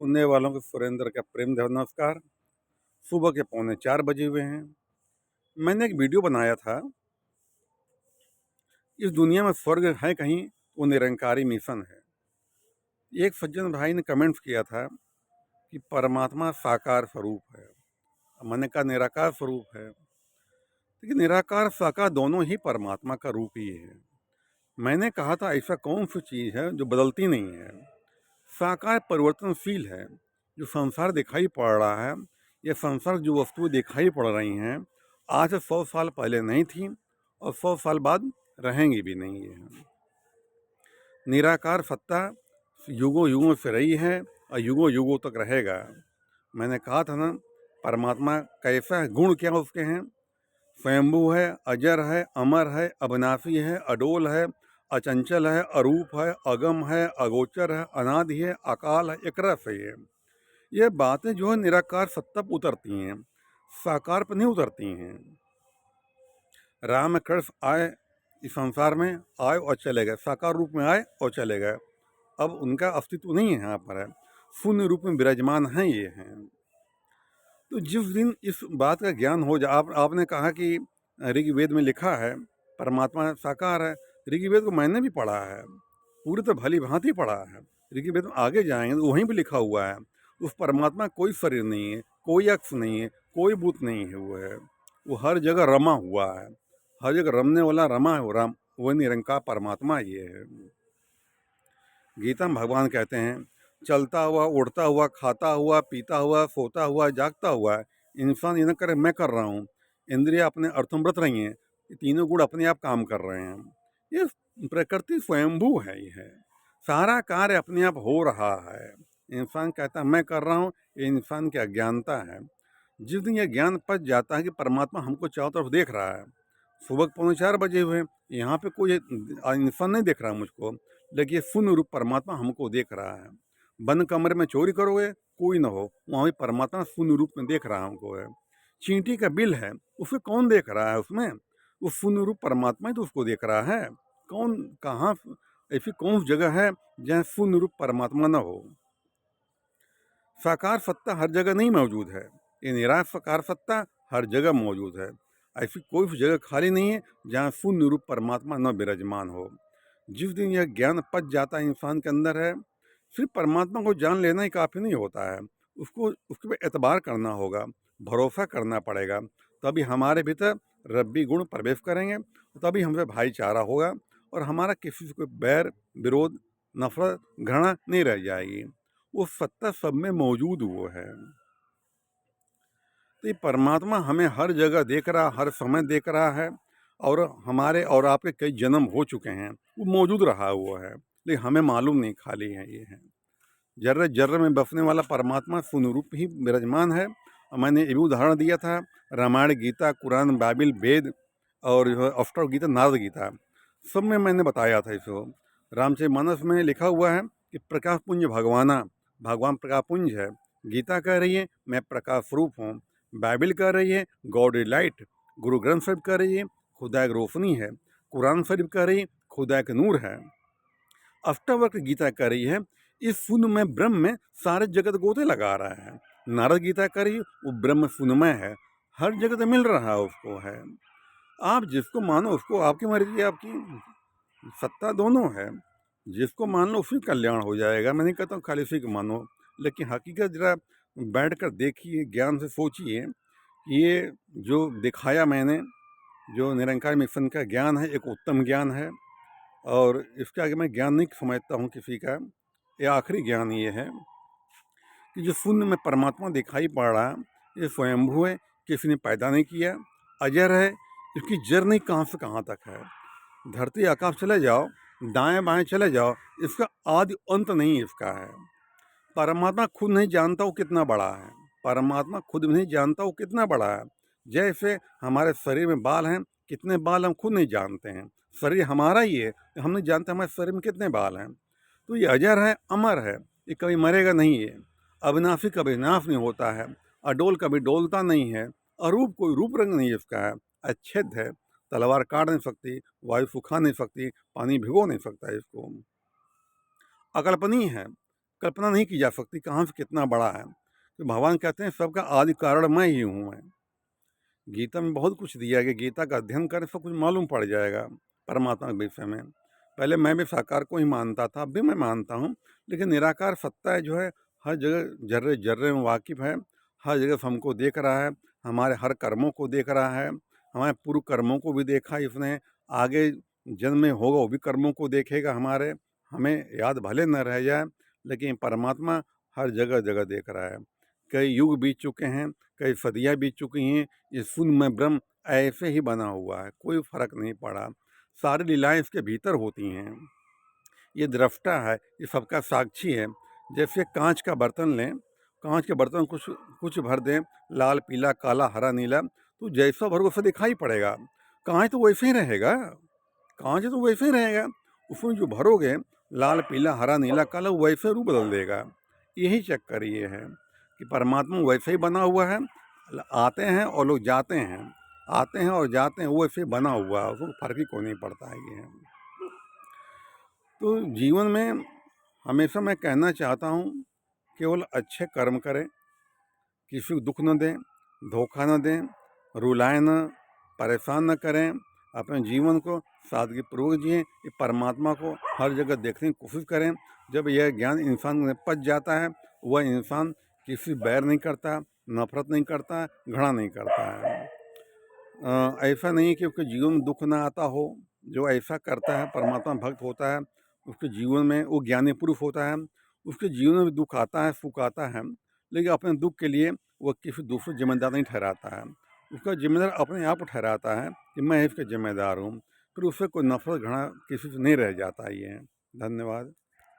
सुनने वालों को सुरेंद्र का प्रेम भरा नमस्कार। सुबह के 3:45 बजे हुए हैं। मैंने एक वीडियो बनाया था, इस दुनिया में स्वर्ग है कहीं वो निरंकारी मिशन है। एक सज्जन भाई ने कमेंट्स किया था कि परमात्मा साकार स्वरूप है। मैंने कहा निराकार स्वरूप है, लेकिन निराकार साकार दोनों ही परमात्मा का रूप ही है। मैंने कहा था ऐसा कौन सी चीज़ है जो बदलती नहीं है। साकार परिवर्तनशील है। जो संसार दिखाई पड़ रहा है, ये संसार जो वस्तुएं दिखाई पड़ रही हैं, आज से 100 साल पहले नहीं थी और 100 साल बाद रहेंगी भी नहीं। है निराकार सत्ता, युगों युगों से रही है और युगों युगों तक रहेगा। मैंने कहा था ना, परमात्मा कैसा है, गुण क्या उसके हैं। स्वयंभू है, अजर है, अमर है, अविनाशी है, अडोल है, अचंचल है, अरूप है, अगम है, अगोचर है, अनादि है, अकाल है, एक रस है। ये बातें जो है निराकार सत्ता पर उतरती हैं, साकार पर नहीं उतरती हैं। राम कृष्ण आए इस संसार में, आए और चले गए, साकार रूप में आए और चले गए। अब उनका अस्तित्व नहीं है यहाँ पर, है शून्य रूप में विराजमान हैं ये हैं। तो जिस दिन इस बात का ज्ञान हो जाए, आपने कहा कि ऋग्वेद में लिखा है परमात्मा साकार है। ऋग्वेद को मैंने भी पढ़ा है, पूरी तो भली भांति पढ़ा है। ऋग्वेद में आगे जाएंगे तो वहीं भी लिखा हुआ है उस परमात्मा कोई शरीर नहीं है, कोई अक्ष नहीं है, कोई भूत नहीं है। वो हर जगह रमा हुआ है, हर जगह रमने वाला रमा है वो राम, वो निरंकार परमात्मा ये है। गीता में भगवान कहते हैं, चलता हुआ, उड़ता हुआ, खाता हुआ, पीता हुआ, सोता हुआ, जागता हुआ इंसान ये न करे मैं कर रहा हूँ। इंद्रियां अपने अर्थों व्रत रही हैं, ये तीनों गुण अपने आप काम कर रहे हैं। ये प्रकृति स्वयंभू है, ये है सारा कार्य अपने आप हो रहा है। इंसान कहता है मैं कर रहा हूँ, ये इंसान की अज्ञानता है। जिस दिन यह ज्ञान पच जाता है कि परमात्मा हमको चारों तरफ देख रहा है, सुबह 3:45 बजे हुए, यहाँ पे कोई इंसान नहीं देख रहा मुझको, लेकिन ये शून्य रूप परमात्मा हमको देख रहा है। बंद कमरे में चोरी करोगे, कोई ना हो, वहाँ भी परमात्मा शून्य रूप में देख रहा हमको है। चींटी का बिल है, उसे कौन देख रहा है उसमें, वो शून्य रूप परमात्मा ही तो उसको देख रहा है। कौन, कहाँ, ऐसी कौन सी जगह है जहाँ शून्य रूप परमात्मा न हो। साकार सत्ता हर जगह नहीं मौजूद है, ये निराकार सत्ता हर जगह मौजूद है। ऐसी कोई भी जगह खाली नहीं है जहाँ शून्य रूप परमात्मा न विराजमान हो। जिस दिन यह ज्ञान पच जाता है इंसान के अंदर है, सिर्फ परमात्मा को जान लेना ही काफ़ी नहीं होता है, उसको उसके पे एतबार करना होगा, भरोसा करना पड़ेगा। तभी हमारे भीतर रब्बी गुण प्रवेश करेंगे, तभी हमसे भाईचारा होगा और हमारा किसी से कोई बैर, विरोध, नफरत, घृणा नहीं रह जाएगी। वो सत्ता सब में मौजूद वो है। तो ये परमात्मा हमें हर जगह देख रहा, हर समय देख रहा है, और हमारे और आपके कई जन्म हो चुके हैं, वो मौजूद रहा हुआ है, लेकिन हमें मालूम नहीं खाली है ये है। जर्रे जर्रे में बसने वाला परमात्मा शून्य रूप ही विराजमान है। और मैंने ये भी उदाहरण दिया था, रामायण, गीता, कुरान, बाइबिल, वेद और अष्टों गीता, नारद गीता, सब में मैंने बताया था इसको। रामचरितमानस में लिखा हुआ है कि प्रकाश पुंज भगवाना, भगवान प्रकाश पुंज है। गीता कह रही है मैं प्रकाश स्वरूप हूँ। बाइबिल कह रही है God is light. Guru Granth Sahib कह रही है खुदा एक रोशनी है। कुरान शरीफ कह रही है खुदा एक नूर है। अष्टावक्र गीता कह रही है इस शून्य में ब्रह्म में सारे जगत गोते लगा रहा है। नारद गीता कह रही है वो ब्रह्म शून्यमय है, हर जगत मिल रहा है उसको है। आप जिसको मानो उसको, आपकी मर्जी, आपकी सत्ता दोनों है। जिसको मान लो उसी कल्याण हो जाएगा। मैं नहीं कहता हूँ खाली उसी को मानो, लेकिन हकीकत जरा बैठ कर देखिए, ज्ञान से सोचिए। ये जो दिखाया मैंने, जो निरंकार मिशन का ज्ञान है, एक उत्तम ज्ञान है, और इसके आगे मैं ज्ञान नहीं समझता हूँ किसी का। ये आखिरी ज्ञान ये है कि जो शून्य में परमात्मा दिखाई पड़ रहा है, ये स्वयंभू है, किसी ने पैदा नहीं किया, अजर है, इसकी जर्नी कहाँ से कहाँ तक है। धरती आकाश चले जाओ, दाएं बाएं चले जाओ, इसका आदि अंत नहीं इसका है। परमात्मा खुद नहीं जानता वो कितना बड़ा है, परमात्मा खुद नहीं जानता वो कितना बड़ा है। जैसे हमारे शरीर में बाल हैं, कितने बाल हम खुद नहीं जानते हैं। शरीर हमारा ही है, हम नहीं जानते हमारे शरीर में कितने बाल हैं। तो ये अजर है, अमर है, ये कभी मरेगा नहीं है। अविनाशी कभी नाश नहीं होता है, अडोल कभी डोलता नहीं है, अरूप कोई रूप रंग नहीं इसका है, अच्छेद है, तलवार काट नहीं सकती, वायु सुखा नहीं सकती, पानी भिगो नहीं सकता इसको, अकल्पनीय है, कल्पना नहीं की जा सकती कहाँ से कितना बड़ा है। तो भगवान कहते हैं सबका आदि कारण मैं ही हूँ मैं। गीता में बहुत कुछ दिया है कि गीता का अध्ययन करें सब कुछ मालूम पड़ जाएगा परमात्मा के विषय में। पहले मैं भी साकार को ही मानता था, अब भी मैं मानता हूँ, लेकिन निराकार सत्ता है जो है हर जगह जर्रे जर्रे में वाकिफ़ है, हर जगह हमको देख रहा है, हमारे हर कर्मों को देख रहा है, हमारे पूर्व कर्मों को भी देखा इसने, आगे जन्म में होगा वो भी कर्मों को देखेगा हमारे, हमें याद भले न रह जाए, लेकिन परमात्मा हर जगह जगह देख रहा है। कई युग बीत चुके हैं, कई सदियाँ बीत चुकी हैं, ये शून्य ब्रह्म ऐसे ही बना हुआ है, कोई फर्क नहीं पड़ा। सारी लीलाएं इसके भीतर होती हैं। ये दृष्टा है, ये सबका साक्षी है। जैसे कांच का बर्तन लें, कांच के बर्तन कुछ कुछ भर दें, लाल पीला काला हरा नीला, तो जैसा भरोगे वैसा दिखाई पड़ेगा। कांच तो वैसे ही रहेगा, कांच तो वैसे ही रहेगा, उसमें जो भरोगे लाल पीला हरा नीला काला वैसे रूप बदल देगा। यही चक्कर ये है कि परमात्मा वैसे ही बना हुआ है, आते हैं और लोग जाते हैं, आते हैं और जाते हैं, वो वैसे ही बना हुआ है, उसको फर्क ही कोई नहीं पड़ता है ये। तो जीवन में हमेशा मैं कहना चाहता हूँ केवल अच्छे कर्म करें, किसी को दुख न दें, धोखा न दें, रुलाएं न, परेशान न करें, अपने जीवन को सादगीपूर्वक जिएं, ये परमात्मा को हर जगह देखने की कोशिश करें। जब यह ज्ञान इंसान में पच जाता है, वह इंसान किसी से बैर नहीं करता, नफरत नहीं करता, घृणा नहीं करता है। ऐसा नहीं कि उसके जीवन में दुख ना आता हो, जो ऐसा करता है परमात्मा भक्त होता है, उसके जीवन में वो ज्ञानी पुरुष होता है, उसके जीवन में दुख आता है, सुख आता है, लेकिन अपने दुख के लिए वह किसी दूसरे जिम्मेदार नहीं ठहराता है, उसका जिम्मेदार अपने आप ठहराता है कि मैं इसका जिम्मेदार हूँ। फिर उससे कोई नफरत घृणा किसी से नहीं रह जाता। ये है। धन्यवाद।